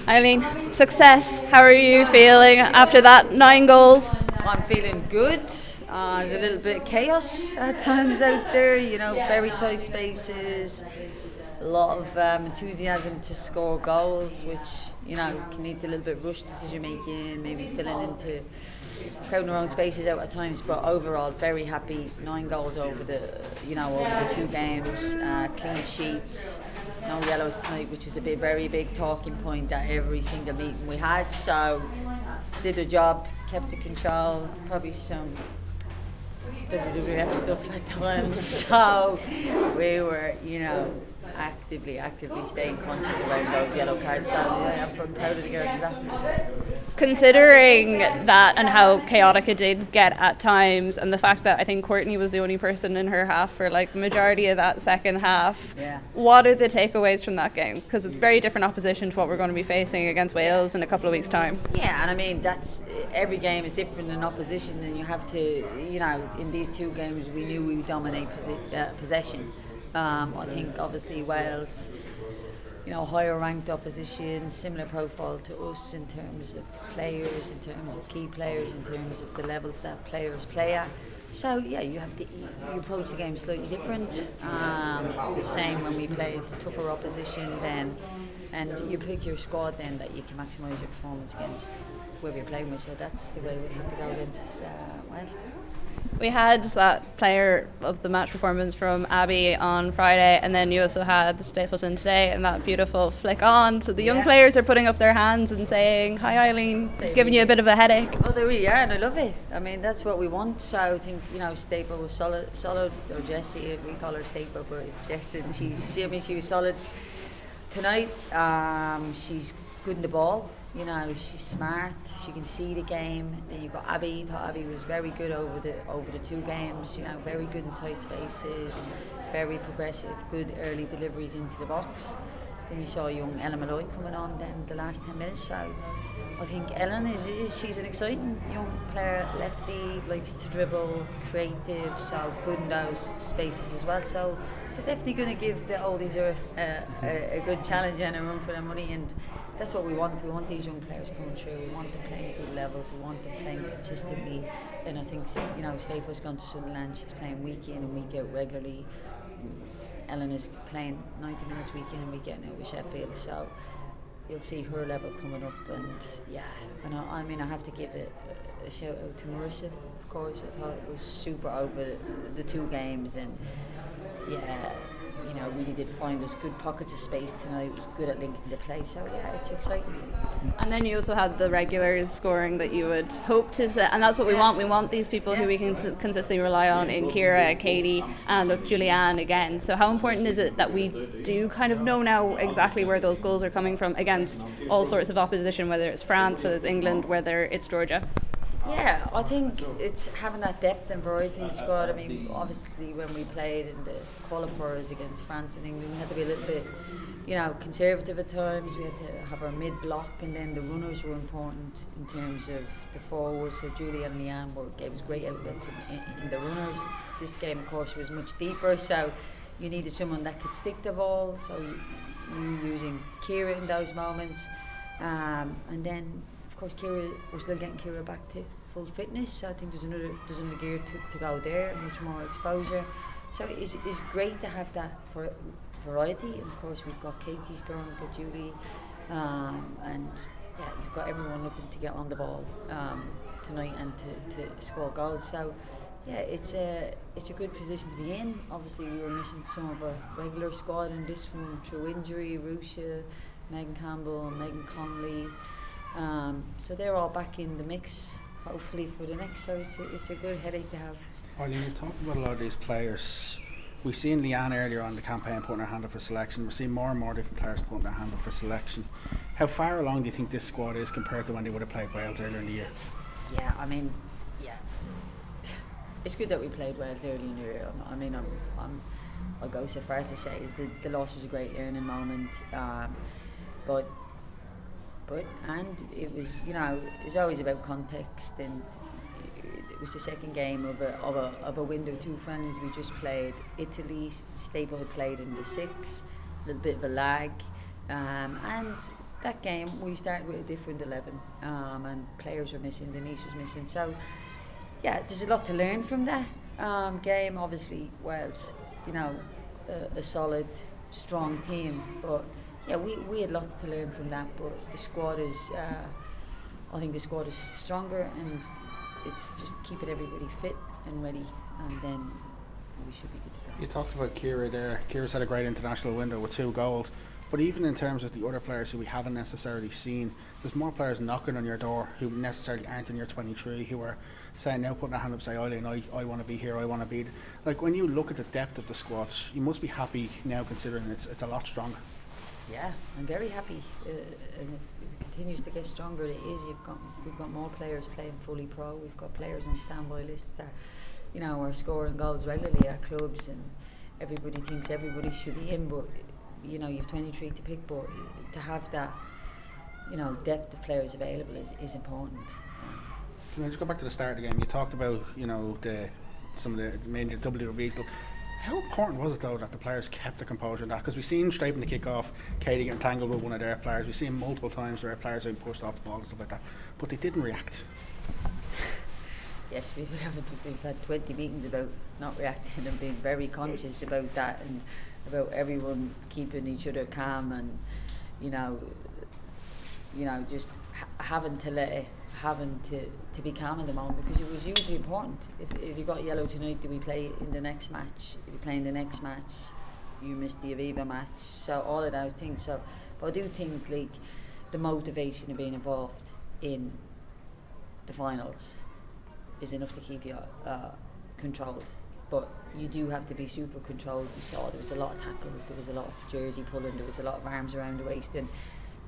Eileen, success. How are you feeling after that 9 goals? I'm feeling good. There's a little bit of chaos at times out there, very tight spaces, a lot of enthusiasm to score goals, which, can lead to a little bit of rush decision making, maybe filling into crowding our own spaces out at times. But overall, very happy. 9 goals over the 2 games, clean sheets. No yellows tonight, which was very big talking point at every single meeting we had. So, did the job, kept the control, probably some WWF stuff at times. So, we were, actively staying conscious around those yellow cards. So, yeah, I'm proud of the girls for that. Considering that and how chaotic it did get at times, and the fact that I think Courtney was the only person in her half for the majority of that second half, what are the takeaways from that game? Because it's very different opposition to what we're going to be facing against Wales in a couple of weeks' time. Yeah, and that's every game is different in opposition, and you have to, in these 2 games we knew we would dominate possession. I think obviously Wales, higher ranked opposition, similar profile to us in terms of players, in terms of key players, in terms of the levels that players play at. So yeah, you approach the game slightly different. The same when we played tougher opposition then, and you pick your squad then that you can maximise your performance against whoever you're playing with. So that's the way we have to go against Wales. We had that player of the match performance from Abby on Friday, and then you also had the Stapleton today and that beautiful flick on. So the young players are putting up their hands and saying, "Hi Eileen," giving you a bit of a headache. Oh, they really are, and I love it. I mean, that's what we want. So I think, Staple was solid, or Jessie, we call her Staple, but it's Jessie, and she was solid tonight. She's good in the ball. She's smart. She can see the game. Then you've got Abby. I thought Abby was very good over the 2 games. Very good in tight spaces, very progressive, good early deliveries into the box. Then you saw young Ellen Malloy coming on then the last 10 minutes. So I think Ellen she's an exciting young player, lefty, likes to dribble, creative, so good in those spaces as well. So they're definitely going to give the oldies a good challenge and a run for their money, and that's what we want. We want these young players coming through. We want them playing at good levels. We want them playing consistently. And I think, Staple's gone to Sunderland. She's playing week in and week out regularly. Ellen is playing 90 minutes week in and week out with Sheffield. So you'll see her level coming up. And I have to give a shout out to Marissa, of course. I thought it was super over the 2 games, and really did find us good pockets of space tonight. It was good at linking the play, so it's exciting. And then you also had the regulars scoring that you would hope to set, and that's what we want. We want these people who we can consistently rely on in Ciara, Katie, and Julie-Ann again. So how important is it that we do kind of know now exactly where those goals are coming from against all sorts of opposition, whether it's France, whether it's England, whether it's Georgia? Yeah, I think it's having that depth and variety in the squad. I mean, obviously when we played in the qualifiers against France and England, we had to be a little bit, conservative at times. We had to have our mid-block, and then the runners were important in terms of the forwards. So Julie and Leanne gave us great outlets in the runners. This game, of course, was much deeper, so you needed someone that could stick the ball. So you using Ciara in those moments, and then, of course, we're still getting Ciara back to full fitness, so I think there's another gear to go there, much more exposure. So it's great to have that variety. And of course, we've got Katie's girl, we've got Julie, and you've got everyone looking to get on the ball tonight and to score goals. So it's a good position to be in. Obviously, we were missing some of our regular squad in this one through injury: Russia, Megan Campbell, Megan Connolly. So they're all back in the mix, hopefully, for the next. So it's a good headache to have. Eileen, you've talked about a lot of these players. We've seen Leanne earlier on the campaign putting her hand up for selection. We're seeing more and more different players putting their hand up for selection. How far along do you think this squad is compared to when they would have played Wales earlier in the year? It's good that we played Wales early in the year. I'll go so far to say is the loss was a great learning moment, but and it was, it's always about context, and it was the second game of a window. 2 friendlies we just played. Italy, Staple had played in the 6, a little bit of a lag, and that game we started with a different 11, and players were missing, Denise was missing. So yeah, there's a lot to learn from that game. Obviously, Wales, a solid, strong team, but yeah, we had lots to learn from that. But the squad is, I think the squad is stronger, and it's just keeping everybody fit and ready, and then we should be good to go. You talked about Ciara there. Ciara's had a great international window with 2 goals. But even in terms of the other players who we haven't necessarily seen, there's more players knocking on your door who necessarily aren't in your 23, who are saying now, putting their hand up, say, Eileen, I want to be here, I want to be. Like, when you look at the depth of the squad, you must be happy now, considering it's a lot stronger. Yeah, I'm very happy, and it continues to get stronger. It is. We've got more players playing fully pro. We've got players on standby lists that, are scoring goals regularly at clubs, and everybody thinks everybody should be in, but you've 23 to pick, but to have that, depth of players available is important. Can I just go back to the start of the game? You talked about, some of the main WRBs. How important was it though that the players kept the composure in that? Because we've seen straight from the kick-off, Katie getting tangled with one of their players. We've seen multiple times where players have been pushed off the ball and stuff like that, but they didn't react. Yes, we've had 20 meetings about not reacting and being very conscious about that, and about everyone keeping each other calm, and just having to be calm in the moment, because it was hugely important. If you got yellow tonight, do we play in the next match? If you play in the next match, you missed the Aviva match. So all of those things. So, but I do think the motivation of being involved in the finals is enough to keep you controlled. But you do have to be super controlled. You saw there was a lot of tackles, there was a lot of jersey pulling, there was a lot of arms around the waist, and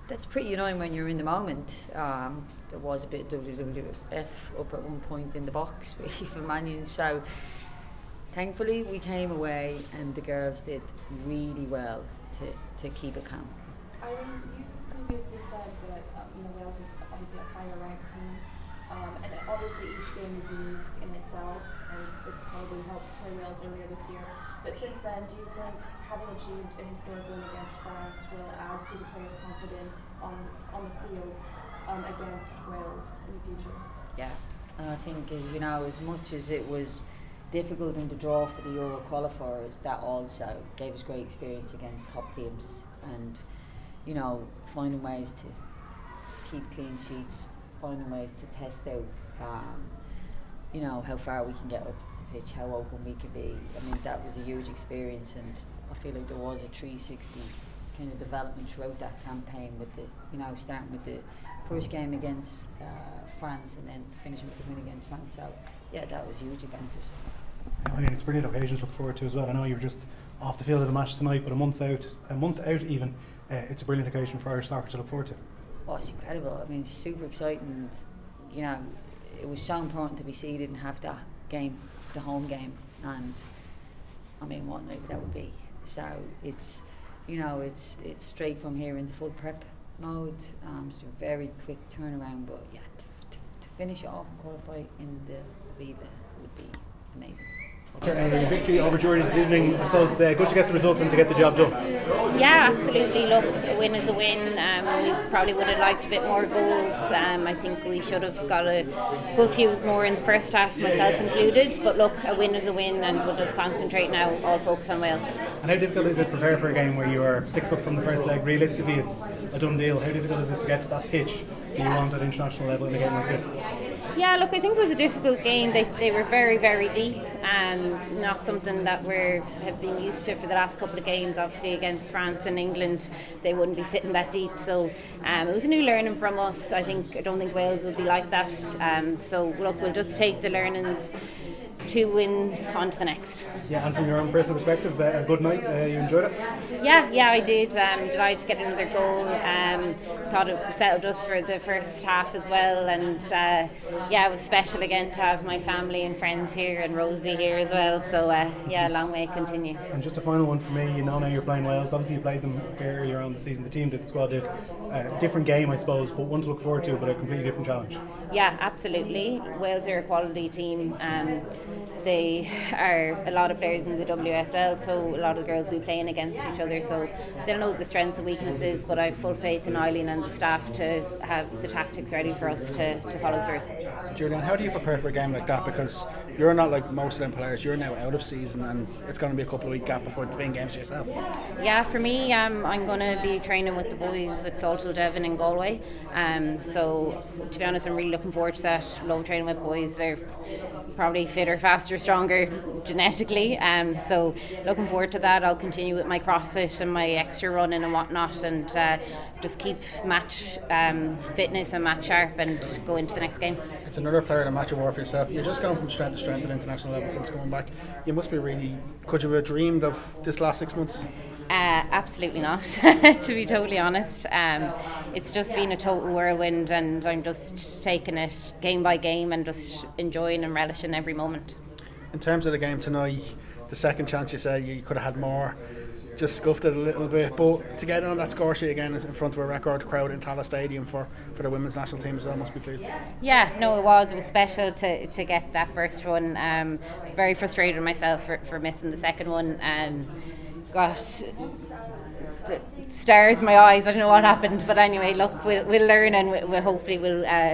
that's pretty annoying when you're in the moment. There was a bit of WWF up at one point in the box with Eva Mannion, so thankfully we came away and the girls did really well to keep it calm. Eileen, you previously said that Wales is obviously a higher ranked team, and obviously each game is unique in itself, and it probably helped play Wales earlier this year. But since then, do you think having achieved a historic win against France will add to the players' confidence on the field against Wales in the future? Yeah, and I think as much as it was difficult in the draw for the Euro qualifiers, that also gave us great experience against top teams, and finding ways to keep clean sheets, finding ways to test out how far we can get up the pitch, how open we can be. I mean, that was a huge experience, and I feel like there was a 360 kind of development throughout that campaign, with the starting with the first game against France and then finishing with the win against France. So yeah, that was huge against us. I mean, it's a brilliant occasion to look forward to as well. I know you were just off the field of the match tonight, but a month out even, it's a brilliant occasion for Irish soccer to look forward to. Oh, it's incredible. I mean, it's super exciting. It was so important to be seeded and have that game, the home game, and I mean, what night that would be. So it's it's straight from here into full prep mode. It's a very quick turnaround, but yeah, to finish it off and qualify in the Aviva would be amazing. The victory over Jordan this evening, I suppose, good to get the result and to get the job done. Yeah, absolutely. Look, a win is a win. We probably would have liked a bit more goals. I think we should have got a good few more in the first half, myself included. But look, a win is a win, and we'll just concentrate now, all focus on Wales. And how difficult is it to prepare for a game where you are 6 up from the first leg? Realistically, it's a done deal. How difficult is it to get to that pitch that you want at international level in a game like this? Yeah, look, I think it was a difficult game. They were very, very deep, and not something that we have been used to for the last couple of games. Obviously against France and England, they wouldn't be sitting that deep. So it was a new learning from us. I don't think Wales will be like that. So look, we'll just take the learnings, 2 wins on to the next. Yeah, and from your own personal perspective, a good night, you enjoyed it? Yeah, I did. Delighted to get another goal. Thought it settled us for the first half as well, and it was special again to have my family and friends here, and Rosie here as well. So a long way to continue. And just a final one for me. Now you're playing Wales. Obviously you played them earlier on the season. The team did, the squad did. Different game, I suppose, but one to look forward to, but a completely different challenge. Yeah, absolutely. Wales are a quality team. they are a lot of players in the WSL, so a lot of the girls will be playing against each other, so they'll know the strengths and weaknesses, but I have full faith in Eileen and the staff to have the tactics ready for us to follow through. Julie-Ann, how do you prepare for a game like that? Because you're not like most of them players, you're now out of season and it's going to be a couple of week gap before playing games for yourself. Yeah, for me, I'm going to be training with the boys with Salto Devon in Galway. So, to be honest, I'm really looking forward to that. Love training with boys. They're probably fitter, faster, stronger genetically. So, looking forward to that. I'll continue with my CrossFit and my extra running and whatnot, and just keep match fitness and match sharp and go into the next game. It's another player in a match of war for yourself. You're just going from strength to strength at international level since coming back. You must be really, could you have dreamed of this last 6 months? Absolutely not, to be totally honest. It's just been a total whirlwind, and I'm just taking it game by game and just enjoying and relishing every moment. In terms of the game tonight, the second chance you said you could have had more, just scuffed it a little bit, but to get on that score sheet again in front of a record crowd in Tallaght Stadium for the women's national team as well, must be pleased. Yeah, no, it was special to get that first one. Very frustrated myself for missing the second one. Got the stars in my eyes. I don't know what happened, but anyway, look, we'll learn, and we'll hopefully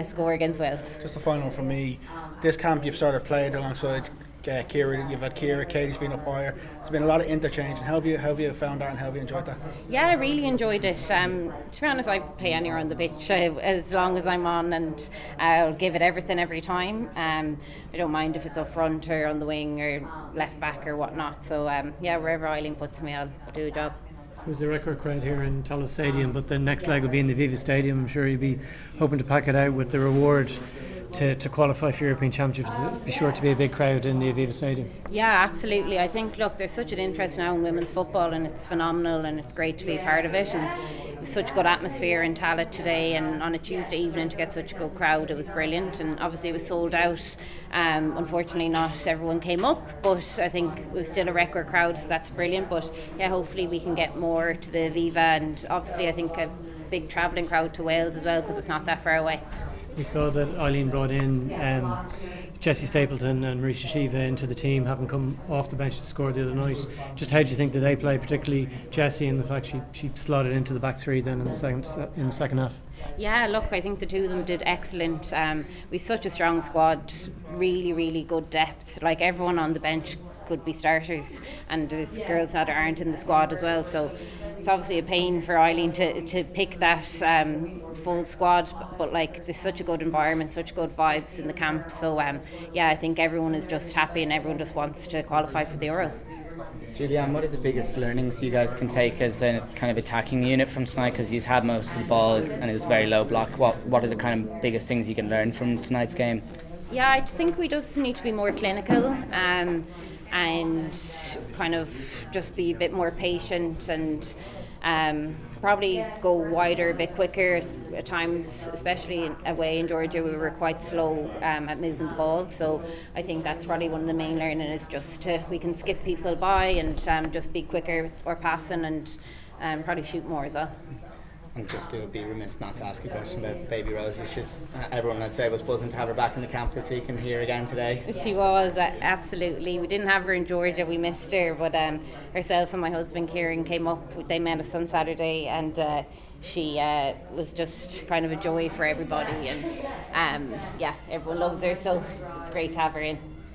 score against Wales. Just a final one from me. This camp you've sort of played alongside Kira, you've had Kira, Katie's been up higher. There's been a lot of interchange, and how have you found that and how have you enjoyed that? Yeah, I really enjoyed it. To be honest, I play anywhere on the pitch as long as I'm on, and I'll give it everything every time. I don't mind if it's up front or on the wing or left back or whatnot. So yeah, wherever Eileen puts me, I'll do a job. It was a record crowd here in Tallaght Stadium, but the next leg will be in the Aviva Stadium. I'm sure you'll be hoping to pack it out with the reward to qualify for European Championships. Be sure to be a big crowd in the Aviva Stadium. Yeah, absolutely. I think, look, there's such an interest now in women's football, and it's phenomenal, and it's great to be a part of it. And it was such a good atmosphere in Tallaght today, and on a Tuesday evening to get such a good crowd, it was brilliant. And obviously it was sold out. Unfortunately, not everyone came up, but I think it was still a record crowd, so that's brilliant. But yeah, hopefully we can get more to the Aviva, and obviously I think a big travelling crowd to Wales as well, because it's not that far away. We saw that Eileen brought in Jessie Stapleton and Marisha Shiva into the team, having come off the bench to score the other night. Just how do you think that they play, particularly Jessie, and the fact she slotted into the back three then in the second half? Yeah, look, I think the two of them did excellent. We've such a strong squad, really, really good depth. Like, everyone on the bench could be starters, and there's girls that aren't in the squad as well. So it's obviously a pain for Eileen to pick that full squad, but like, there's such a good environment, such good vibes in the camp. So yeah, I think everyone is just happy and everyone just wants to qualify for the Euros. Julie-Ann, what are the biggest learnings you guys can take as a kind of attacking unit from tonight? Because you've had most of the ball and it was very low block. What are the kind of biggest things you can learn from tonight's game? Yeah, I think we just need to be more clinical and kind of just be a bit more patient, and probably go wider a bit quicker at times, especially away in Georgia. We were quite slow at moving the ball, so I think that's probably one of the main learning, is just we can skip people by and just be quicker or passing, and probably shoot more as well. And just, it would be remiss not to ask a question about baby Rosie. Everyone, I'd say, was buzzing to have her back in the camp this week and here again today. She was, absolutely. We didn't have her in Georgia, we missed her, but herself and my husband Kieran came up. They met us on Saturday, and she was just kind of a joy for everybody, and yeah, everyone loves her, so it's great to have her in.